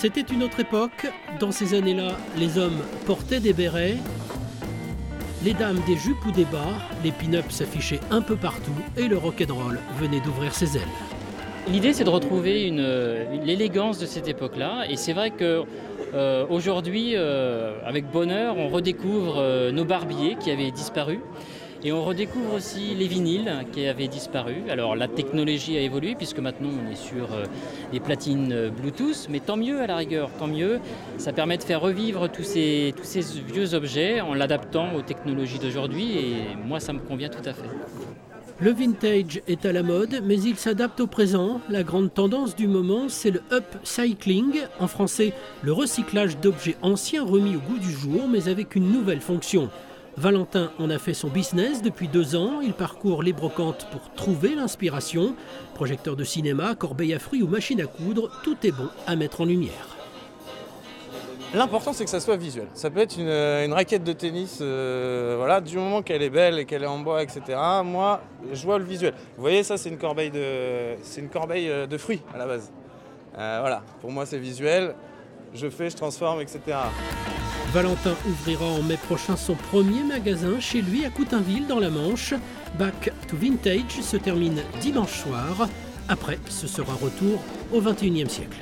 C'était une autre époque. Dans ces années-là, les hommes portaient des bérets, les dames des jupes ou des bas, les pin-ups s'affichaient un peu partout et le rock'n'roll venait d'ouvrir ses ailes. L'idée, c'est de retrouver l'élégance de cette époque-là. Et c'est vrai qu'aujourd'hui, avec bonheur, on redécouvre nos barbiers qui avaient disparu. Et on redécouvre aussi les vinyles qui avaient disparu. Alors la technologie a évolué puisque maintenant on est sur des platines Bluetooth, mais tant mieux à la rigueur, tant mieux. Ça permet de faire revivre tous ces vieux objets en l'adaptant aux technologies d'aujourd'hui et moi ça me convient tout à fait. Le vintage est à la mode, mais il s'adapte au présent. La grande tendance du moment, c'est le upcycling. En français, le recyclage d'objets anciens remis au goût du jour, mais avec une nouvelle fonction. Valentin en a fait son business depuis 2 ans. Il parcourt les brocantes pour trouver l'inspiration. Projecteur de cinéma, corbeille à fruits ou machine à coudre, tout est bon à mettre en lumière. L'important, c'est que ça soit visuel. Ça peut être une raquette de tennis, voilà, du moment qu'elle est belle et qu'elle est en bois, etc. Moi, je vois le visuel. Vous voyez, ça, c'est une corbeille de fruits à la base. Voilà, pour moi, c'est visuel. Je fais, je transforme, etc. Valentin ouvrira en mai prochain son premier magasin chez lui à Coutainville dans la Manche. Back to Vintage se termine dimanche soir. Après, ce sera retour au XXIe siècle.